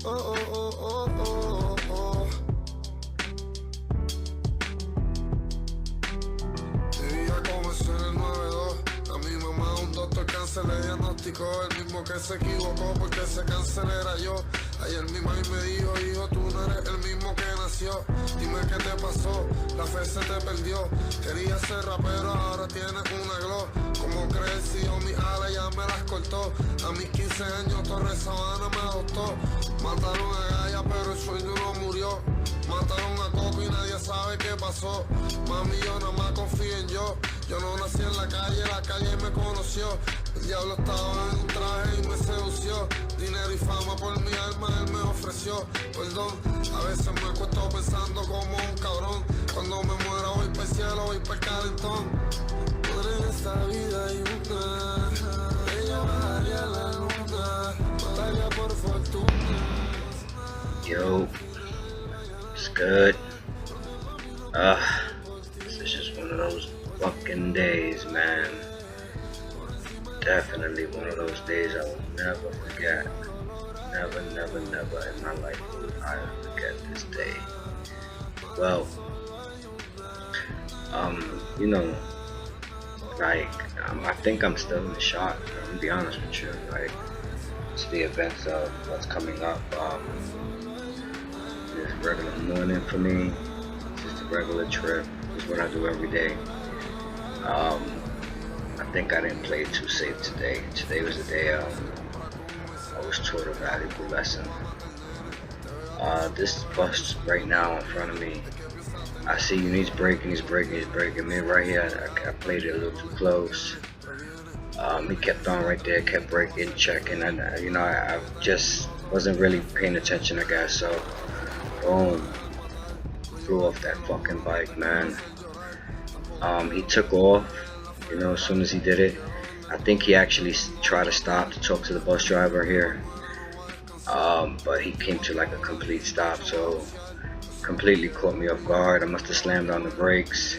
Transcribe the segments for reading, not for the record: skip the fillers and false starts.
Oh, oh, oh, oh, oh, oh. Mi vida comenzó en el 92. A mi mamá un doctor cáncer le diagnosticó. El mismo que se equivocó porque ese cáncer era yo. Ayer mi mamá me dijo, hijo, tú no eres el mismo que nació. Dime qué te pasó, la fe se te perdió. Quería ser rapero, ahora tienes una glow. Como crees si yo mis alas ya me las cortó. A mis 15 años Torres Sabana me adoptó. Mataron a Gaia pero el sueño no murió. Mataron a Coco y nadie sabe qué pasó. Mami, yo nada más confío en yo. Yo no nací en la calle me conoció. El diablo estaba en un traje y me sedució. Dinero y fama por mi alma él me ofreció. Perdón, a veces me acuesto pensando como un cabrón. Cuando me muera voy para el cielo, voy para el calentón. Por esta vida hay una. Ella bajaría a la luna. Bajaría por fortuna. Yo, it's good. This is just one of those fucking days, man. Definitely one of those days I will never forget. Never, never, never in my life will I forget this day. Well, you know, like, I think I'm still in shock. I'm gonna be honest with you. Like, it's the events of what's coming up. It's a regular morning for me. It's just a regular trip. It's what I do every day. I think I didn't play it too safe today. Today was the day I was taught a valuable lesson. This bus right now in front of me, I see you. He's braking. Me right here, I played it a little too close. He kept on right there, kept braking, checking, and I just wasn't really paying attention, I guess. So, boom, flew off that fucking bike, man. He took off, as soon as he did it. I think he actually tried to stop to talk to the bus driver here, but he came to like a complete stop, so completely caught me off guard. I must have slammed on the brakes,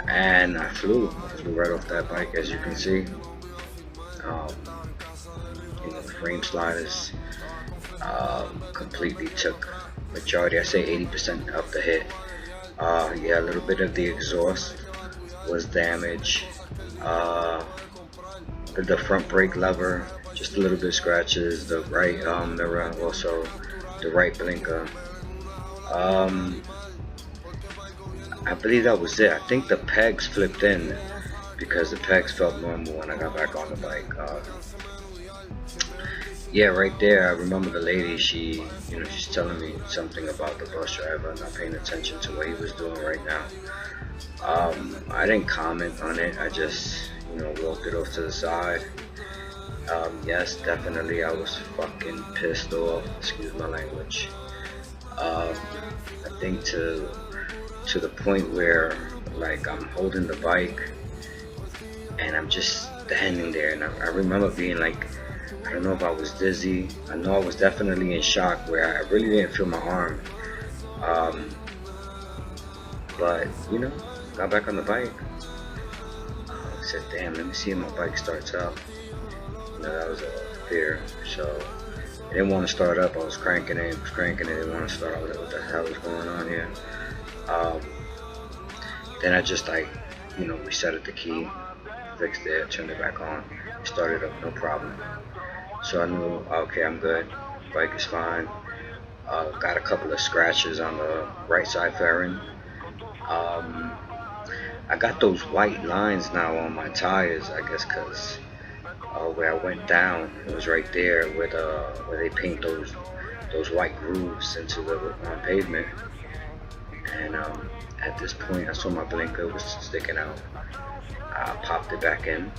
and I flew right off that bike, as you can see. The frame sliders completely took majority, I say 80% of the hit. Yeah, a little bit of the exhaust was damaged. The front brake lever, just a little bit of scratches. The right mirror, also the right blinker. I believe that was it. I think the pegs flipped in because the pegs felt normal when I got back on the bike. Yeah, right there, I remember the lady, she's telling me something about the bus driver, not paying attention to what he was doing right now. I didn't comment on it, I just, walked it off to the side. Yes, definitely, I was fucking pissed off, excuse my language. I think to the point where, like, I'm holding the bike, and I'm just standing there, and I remember being like, I don't know if I was dizzy. I know I was definitely in shock where I really didn't feel my arm. But, got back on the bike. I said, damn, let me see if my bike starts up. That was a fear. So, I didn't want to start up. I was cranking it, didn't want to start up. What the hell was going on here? Then I just, resetted the key, fixed it, turned it back on, started up, no problem. So I knew, okay, I'm good, bike is fine. Got a couple of scratches on the right side fairing. I got those white lines now on my tires, I guess, because where I went down, it was right there where they paint those white grooves into the pavement. And at this point, I saw my blinker was sticking out. I popped it back in.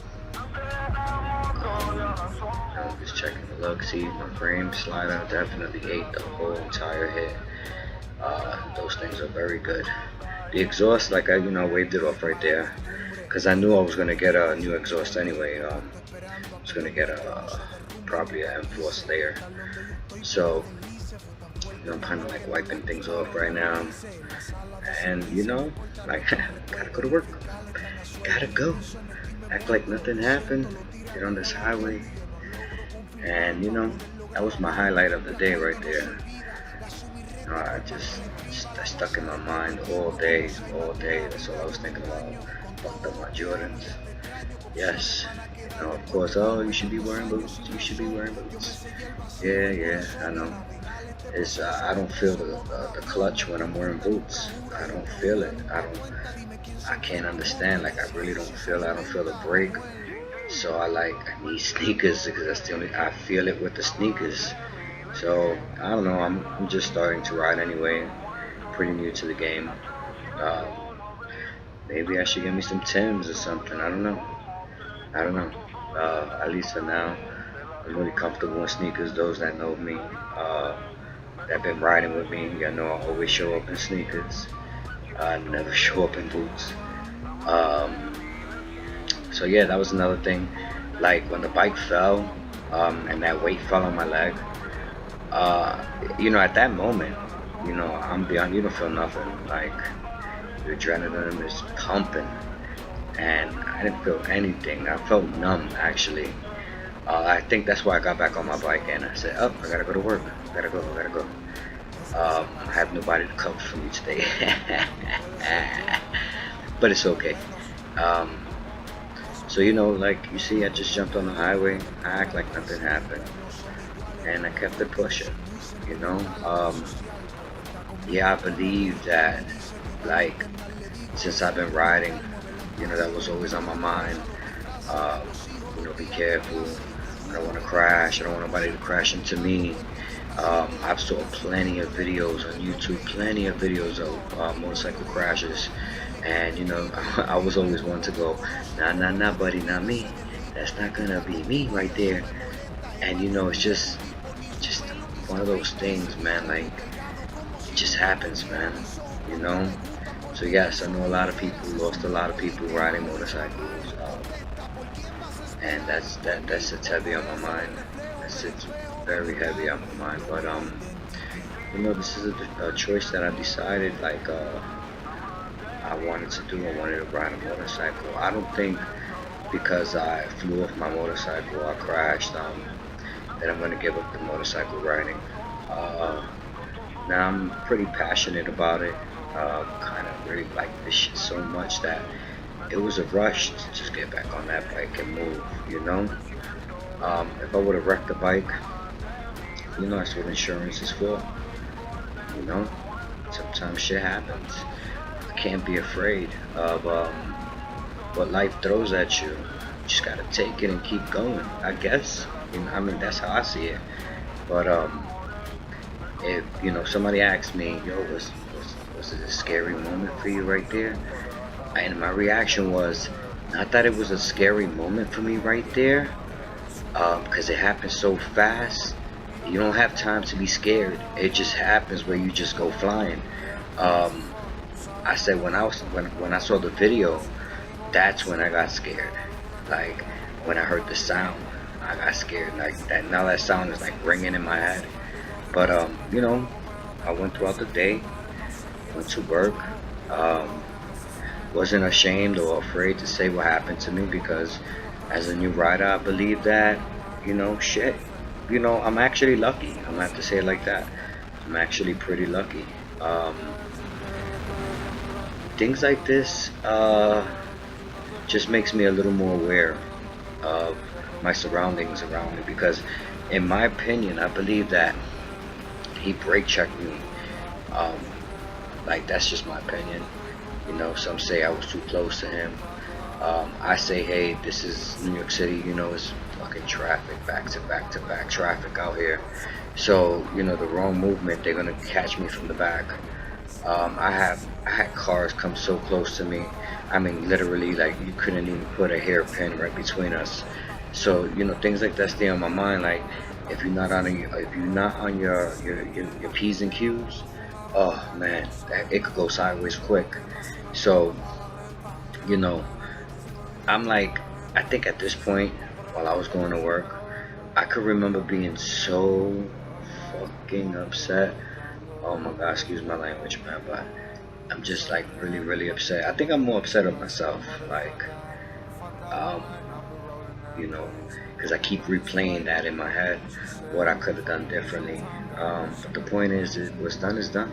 I'm just checking the look, see my frame slider definitely ate the whole entire hit. Those things are very good. The exhaust, like I waved it off right there, because I knew I was gonna get a new exhaust anyway. I was gonna get probably a M4 Slayer. So I'm kind of like wiping things off right now, and like gotta go to work. Gotta go. Act like nothing happened. Get on this highway, and that was my highlight of the day right there. I just that stuck in my mind all day, all day. That's all I was thinking about. Fucked up my Jordans. Yes. Of course, oh, you should be wearing boots. You should be wearing boots. Yeah, yeah, I know. It's I don't feel the clutch when I'm wearing boots. I don't feel it. I can't understand. Like I really don't feel it. I don't feel the break. So I need sneakers because that's the only I feel it with the sneakers. So I don't know. I'm just starting to ride anyway. Pretty new to the game. Uh, Maybe I should get me some Tims or something. I don't know. I don't know. At least for now, I'm really comfortable in sneakers. Those that know me, that been riding with me, you know I always show up in sneakers. I never show up in boots. Um, so yeah, that was another thing. Like when the bike fell, and that weight fell on my leg. Uh, at that moment, I'm beyond. You don't feel nothing. Like your adrenaline is pumping, and I didn't feel anything. I felt numb actually. I think that's why I got back on my bike and I said, "Oh, I gotta go to work. I gotta go." I have nobody to cover for me today, but it's okay. Um, so like you see, I just jumped on the highway. I act like nothing happened, and I kept it pushing. You know, um, yeah, I believe that, like, since I've been riding, that was always on my mind. Uh, be careful. I don't want to crash. I don't want nobody to crash into me. I've saw plenty of videos on YouTube, plenty of videos of motorcycle crashes, and I was always one to go, nah, nah, nah, buddy, not me. That's not gonna be me right there. And it's just one of those things, man. Like it just happens, man. You know. So yes, I know a lot of people lost a lot of people riding motorcycles, and that sits heavy on my mind. That sits very heavy on my mind. But this is a choice that I decided. Like I wanted to do. I wanted to ride a motorcycle. I don't think because I flew off my motorcycle, I crashed, that I'm gonna give up the motorcycle riding. Uh, Now I'm pretty passionate about it. Kind of really like this shit so much that it was a rush to just get back on that bike and move. If I would have wrecked the bike, that's what insurance is for. You know, sometimes shit happens. I can't be afraid of what life throws at you. You just gotta take it and keep going. I guess. I mean, that's how I see it. But if somebody asks me, yo, was it a scary moment for you right there? And my reaction was not that it was a scary moment for me right there, because it happened so fast. You don't have time to be scared. It just happens where you just go flying. Um, I said when I saw the video, that's when I got scared. Like when I heard the sound, I got scared. Like that now that sound is like ringing in my head. But I went throughout the day, went to work. Um, wasn't ashamed or afraid to say what happened to me because as a new rider, I believe that shit. I'm actually lucky. I'm gonna have to say it like that. I'm actually pretty lucky. Um, Things like this just makes me a little more aware of my surroundings around me because, in my opinion, I believe that he brake checked me. Um, like that's just my opinion. Some say I was too close to him. I say, hey, this is New York City. It's fucking traffic, back to back to back traffic out here. So the wrong movement, they're gonna catch me from the back. I had cars come so close to me. I mean, literally, like you couldn't even put a hairpin right between us. So things like that stay on my mind. Like if you're not on your P's and Q's, oh man, it could go sideways quick. So I'm like, I think at this point, while I was going to work, I could remember being so fucking upset. Oh my god, excuse my language, man, but I'm just like really, really upset. I think I'm more upset of myself, like, um, you know, because I keep replaying that in my head, what I could have done differently. But the point is, what's done is done.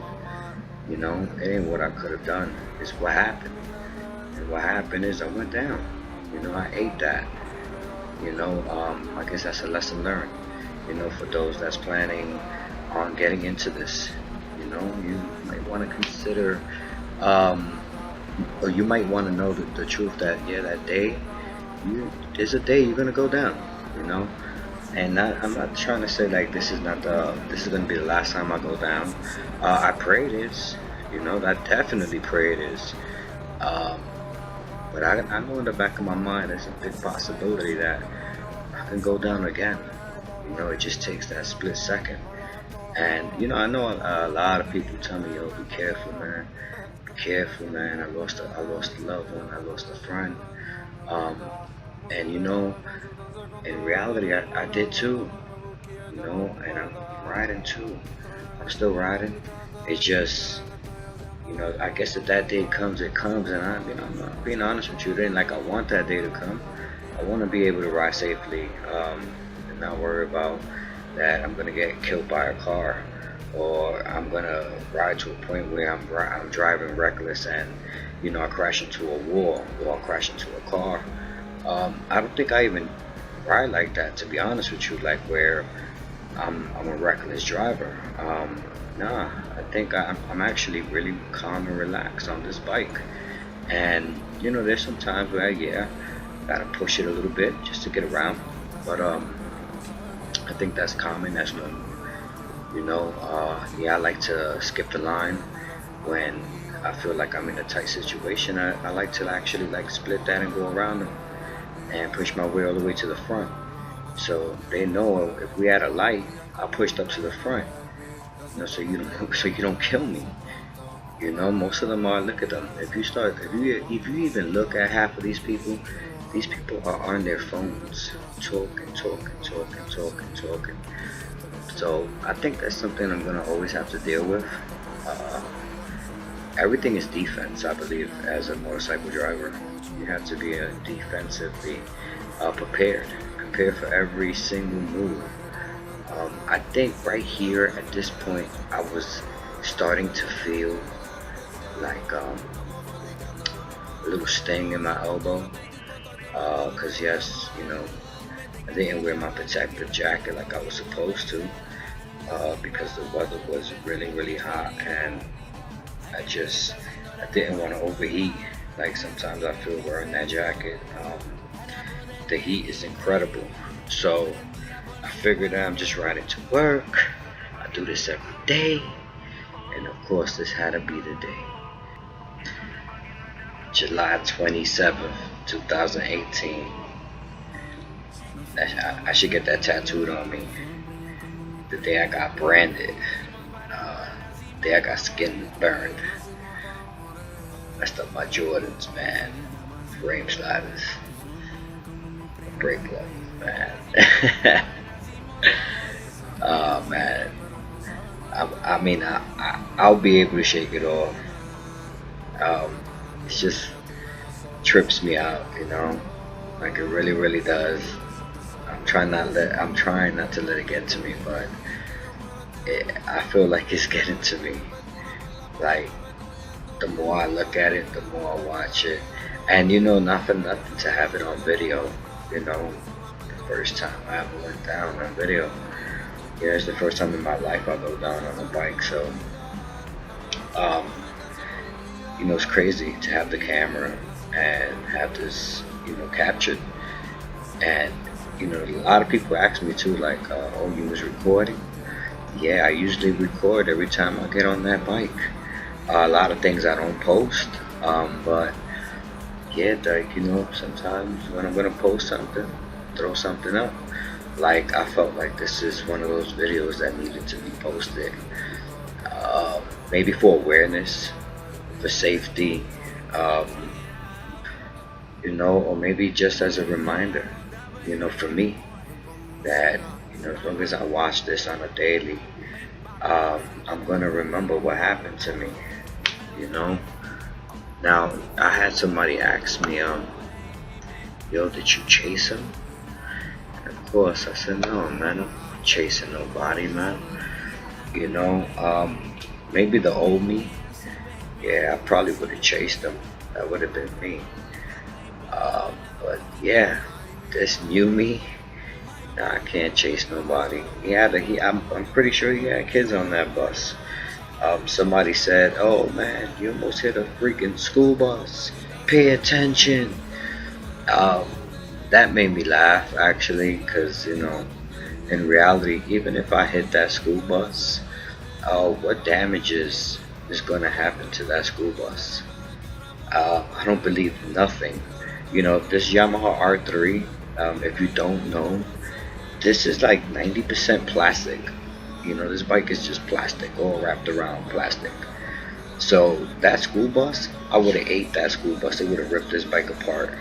You know, it ain't what I could have done. It's what happened. And what happened is I went down. You know, I ate that. You know, I guess that's a lesson learned. You know, for those that's planning on getting into this. You know, you might want to consider, or you might want to know the truth that, yeah, that day, there's a day you're gonna go down. You know, and I'm not trying to say like this is gonna be the last time I go down. I pray it is. You know, I definitely pray it is. But I know in the back of my mind there's a big possibility that I can go down again. You know, it just takes that split second. And you know, I know a lot of people tell me, yo, be careful, man. Be careful, man. I lost a loved one. I lost a friend. And you know, in reality, I did too. You know, and I'm riding too. I'm still riding. It's just, you know, I guess if that day comes, it comes. And I'm not being honest with you. It ain't like I want that day to come. I want to be able to ride safely, and not worry about that I'm gonna get killed by a car, or I'm gonna ride to a point where I'm driving reckless and, you know, I crash into a wall or I crash into a car. I don't think I even ride like that, to be honest with you, like where I'm a reckless driver. Nah, I think I'm actually really calm and relaxed on this bike. And you know, there's some times where, yeah, gotta push it a little bit just to get around, but I think that's common, that's normal. You know, yeah, I like to skip the line when I feel like I'm in a tight situation. I like to actually like split that and go around them and push my way all the way to the front. So they know if we had a light, I pushed up to the front. You know, so you don't kill me. You know, most of them are. Look at them. If you even look at half of these people are on their phones, talking. So I think that's something I'm gonna always have to deal with. Everything is defense, I believe, as a motorcycle driver. You have to be defensively prepared for every single move. I think right here at this point, I was starting to feel like a little sting in my elbow. Cause yes, you know, I didn't wear my protective jacket like I was supposed to, because the weather was really, really hot, and I didn't want to overheat. Like sometimes I feel wearing that jacket. The heat is incredible. So I figured I'm just riding to work. I do this every day, and of course this had to be the day. July 27th, 2018. I should get that tattooed on me. The day I got branded. The day I got skin burned. Messed up my Jordans, man. Frame sliders. Brake levels, man. Oh, man. I mean, I'll be able to shake it off. It just trips me out, you know, like it really, really does. I'm trying not to let it get to me, but I feel like it's getting to me. Like, the more I look at it, the more I watch it, and you know, not for nothing to have it on video. You know, the first time I ever went down on video. Yeah, it's the first time in my life I go down on a bike, so you know, it's crazy to have the camera and have this, you know, captured. And you know, a lot of people ask me too, like, oh, you was recording? Yeah, I usually record every time I get on that bike. A lot of things I don't post, but yeah, like, you know, sometimes when I'm gonna post something, throw something up. Like, I felt like this is one of those videos that needed to be posted, maybe for awareness, for safety, you know, or maybe just as a reminder, you know, for me, that, you know, as long as I watch this on a daily, I'm gonna remember what happened to me, you know. Now, I had somebody ask me, yo, did you chase him? And of course. I said, no, man, I'm not chasing nobody, man. You know, maybe the old me, yeah, I probably would have chased them. That would have been me. But yeah, this new me, nah, I can't chase nobody. I'm pretty sure he had kids on that bus. Somebody said, "Oh man, you almost hit a freaking school bus. Pay attention." Um, that made me laugh actually, because in reality, even if I hit that school bus, what damages is going to happen to that school bus? I don't believe nothing. This Yamaha R3, if you don't know, this is like 90% plastic. This bike is just plastic, all wrapped around plastic. So that school bus, I would have ate that school bus. It would have ripped this bike apart.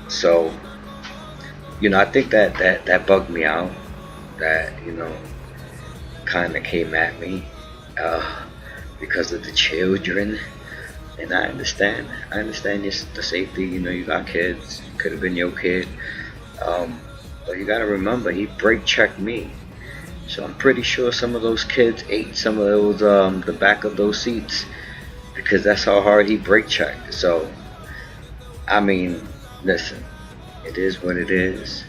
So, I think that bugged me out. That, kind of came at me because of the children. And I understand. The safety. You got kids. Could have been your kid. But you gotta remember, he brake checked me. So I'm pretty sure some of those kids ate some of those the back of those seats, because that's how hard he brake checked. So I mean, listen, it is what it is.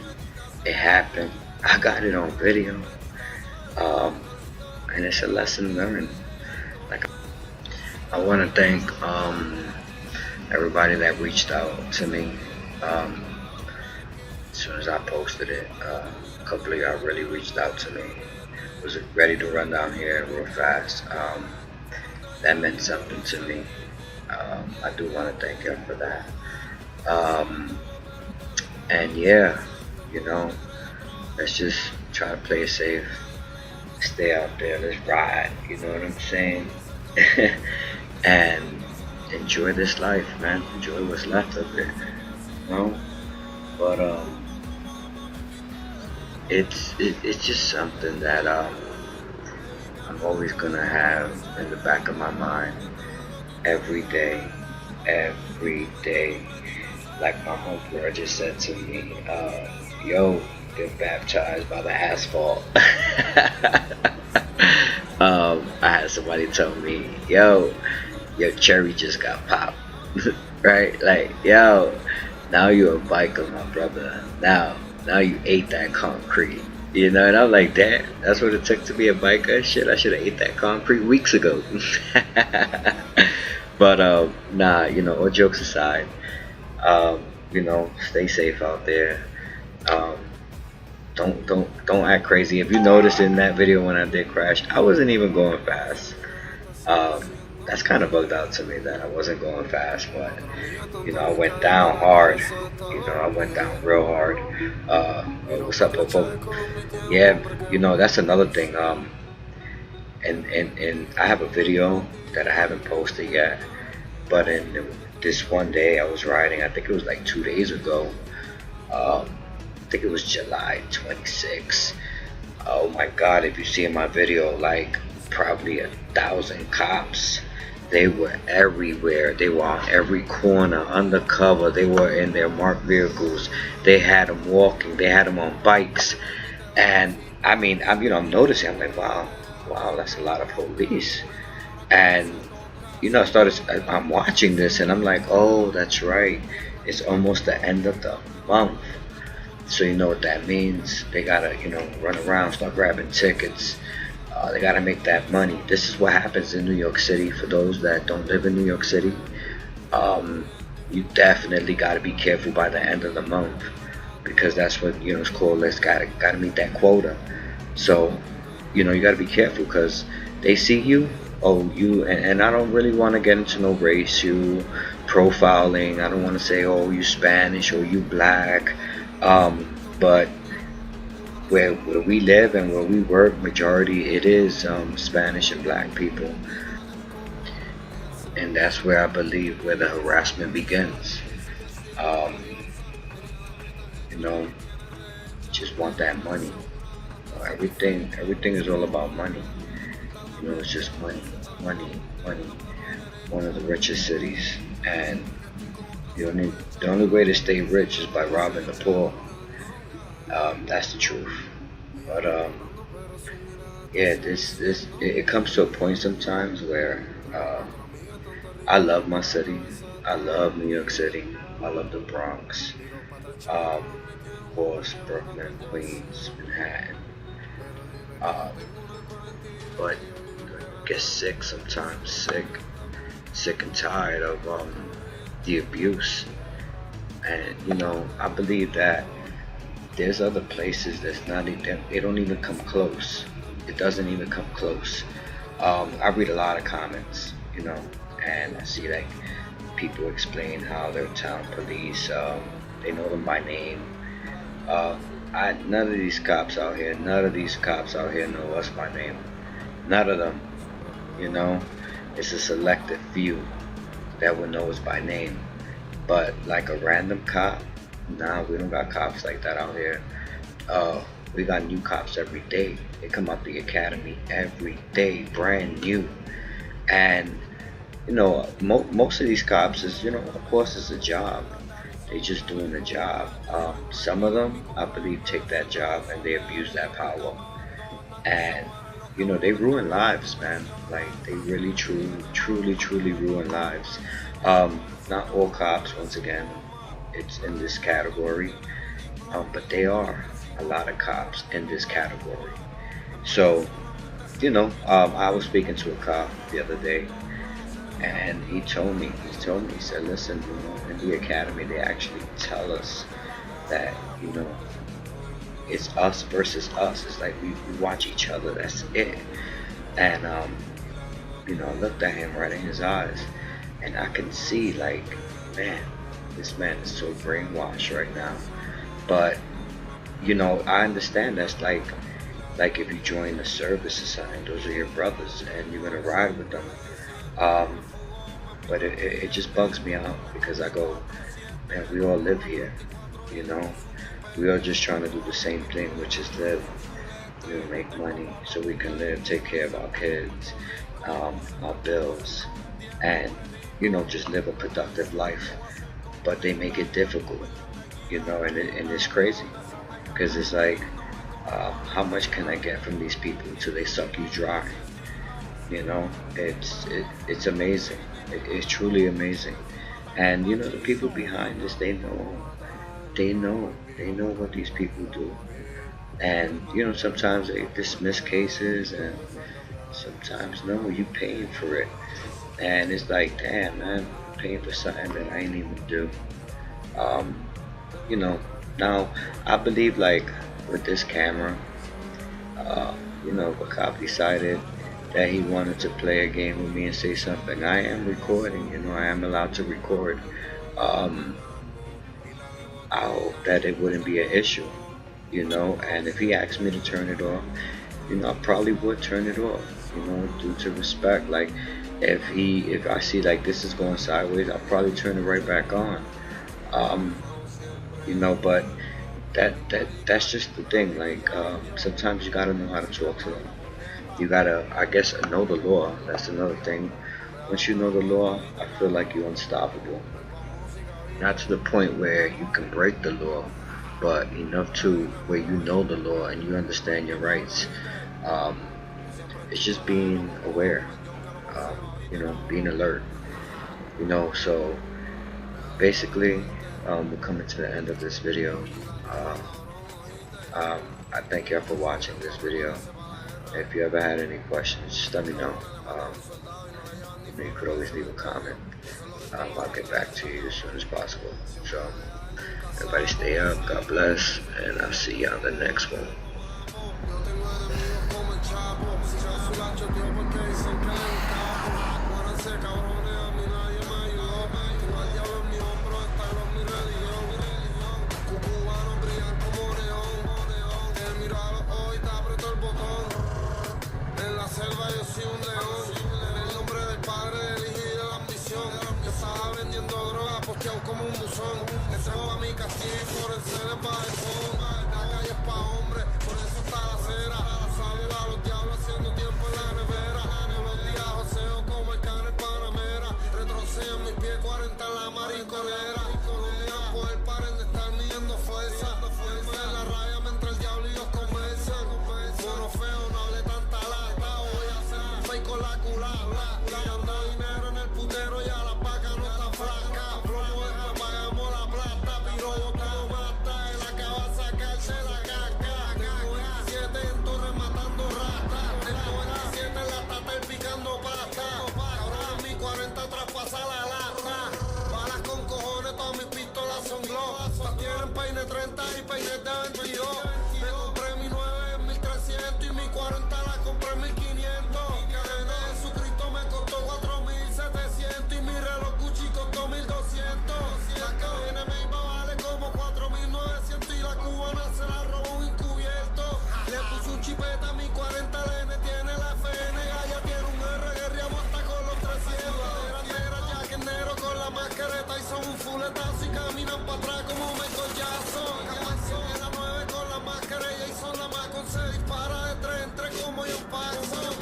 It happened. I got it on video, and it's a lesson learned. Like, I want to thank everybody that reached out to me. As soon as I posted it, a couple of y'all really reached out to me. Was ready to run down here real fast. That meant something to me. I do want to thank y'all for that. And yeah, let's just try to play it safe. Stay out there. Let's ride. You know what I'm saying? And enjoy this life, man. Enjoy what's left of it. But it's just something that I'm always gonna have in the back of my mind every day. Like my homegirl just said to me, "Yo, get baptized by the asphalt." I had somebody tell me, "Yo, your cherry just got popped." Right? Like, yo, now you're a biker, my brother. Now you ate that concrete. And I'm like, damn, that's what it took to be a biker? Shit, I should have ate that concrete weeks ago. But nah, all jokes aside, stay safe out there. Don't act crazy. If you noticed in that video when I did crash, I wasn't even going fast. That's kind of bugged out to me that I wasn't going fast, but I went down hard. I went down real hard. What's up, Popo? Yeah, that's another thing. And I have a video that I haven't posted yet, but in this one day I was riding. I think it was like 2 days ago. I think it was July 26th. Oh my God! If you see in my video, like probably 1,000 cops. They were everywhere. They were on every corner, undercover. They were in their marked vehicles. They had them walking. They had them on bikes. And I mean, I'm noticing. I'm like, wow, that's a lot of police. And I'm watching this, and I'm like, oh, that's right. It's almost the end of the month. So you know what that means. They gotta, run around, start grabbing tickets. They gotta make that money. This is what happens in New York City. For those that don't live in New York City, you definitely gotta be careful by the end of the month, because that's what it's called. Let's gotta meet that quota. So you gotta be careful, because they see you. And I don't really want to get into no racial profiling. I don't want to say, oh, you Spanish or you black, but where we live and where we work, majority it is Spanish and black people, and that's where I believe where the harassment begins. Just want that money. Everything is all about money. It's just money. One of the richest cities, and the only way to stay rich is by robbing the poor. That's the truth. But yeah, it comes to a point sometimes where I love my city. I love New York City. I love the Bronx. Of course, Brooklyn, Queens, Manhattan. Um, but I get sick sometimes, sick and tired of the abuse. And I believe that there's other places that's not even, it don't even come close. It doesn't even come close. I read a lot of comments, and I see like people explain how their town police, they know them by name. Uh, none of these cops out here, none of these cops out here know us by name. None of them, you know. It's a selective few that would know us by name. But like a random cop, nah, we don't got cops like that out here. Uh, we got new cops every day. They come out the academy every day, brand new. And most of these cops is, of course, it's a job. They just doing the job. Some of them, I believe, take that job and they abuse that power. And they ruin lives, man. Like they really, truly ruin lives. Not all cops, once again, it's in this category, but they are a lot of cops in this category. So, I was speaking to a cop the other day, and he said, listen, in the academy, they actually tell us that, it's us versus us. It's like we watch each other. That's it. And I looked at him right in his eyes, and I can see like, man, this man is so brainwashed right now. But I understand that's like if you join the service or something, those are your brothers, and you're gonna ride with them. Um, but it just bugs me out because I go, man, we all live here, you know. We are just trying to do the same thing, which is live, make money so we can live, take care of our kids, our bills, and just live a productive life. But they make it difficult, and it's crazy because it's like, how much can I get from these people until they suck you dry? It's amazing. It's truly amazing. And the people behind this, they know what these people do. And sometimes they dismiss cases, and sometimes no, you paying for it. And it's like, damn, man, paying for something that I ain't even do. Um, Now I believe like with this camera, if a cop decided that he wanted to play a game with me and say something, I am recording. I am allowed to record. Um, I hope that it wouldn't be an issue, and if he asked me to turn it off, I probably would turn it off, due to respect. Like if I see like this is going sideways, I'll probably turn it right back on. Um, but that's just the thing. Like sometimes you gotta know how to talk to them. You gotta, I guess, know the law. That's another thing. Once you know the law, I feel like you're unstoppable. Not to the point where you can break the law, but enough to where you know the law and you understand your rights. Um, it's just being aware, being alert. So basically, we're coming to the end of this video. Um, I thank y'all for watching this video. If you ever had any questions, just let me know. You could always leave a comment. I'll get back to you as soon as possible. So, everybody stay up, God bless, and I'll see you on the next one. Yo soy un león, en el nombre del padre, del hijo y de la ambición. Yo estaba vendiendo droga, posteado como un buzón. Entrego a mi castigo por el ser el bajezón. La calle es pa' hombres, por eso está la acera. Saluda a los diablos haciendo tiempo en la nevera. Todos los días joseo como el can en Panamera. Retrocedo en mis pies 40 en la mariconera. Con un día por el paren de estar midiendo fuerza. En la raya me espectacular. Pillando dinero en el putero y a la vaca no está flaca. Plomo después pagamos la plata. Piro botado mata, él acaba de sacarse la caca. Tengo 27 en Torres matando ratas. Tengo 27 en la tata picando pasta. Ahora en mi 40 traspasa la lata. Balas con cojones, todas mis pistolas son gloss. Todas tienen peine 30 y peines de 22. Me compré mi 9 en 1300 y mi 40 la compré en 1500. Cadena de Jesucristo me costó 4700 y mi reloj Gucci costó 1200. La cadena me iba vale como 4900 y la cubana se la robó un encubierto. Le puso un chipeta a mi 40 LN, tiene la FN, ya tiene un R, guerreamos hasta con los 300. Negra, ya que negro con la mascareta y son un fuletazo y caminan para atrás como Michael Jackson. En la 9 con la mascarilla y son la más con se dispara de 3 en 3 como yo paso.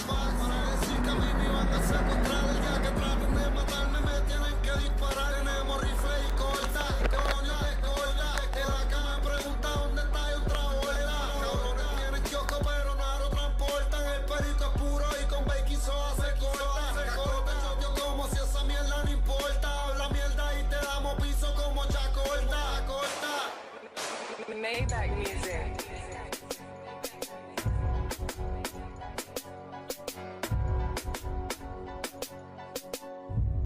Para decir que a mí me iban a secuestrar, el día que traten de matarme me tienen que disparar. Tenemos rifle y corta, coño de corta. En la cama me pregunta dónde está otra vuelta. Cabrones tienen kiosco pero nada lo transportan. El perico es puro y con baking soda se corta. Cacote choteó como si esa mierda no importa. Habla mierda y te damos piso como chacorta. Maybach music.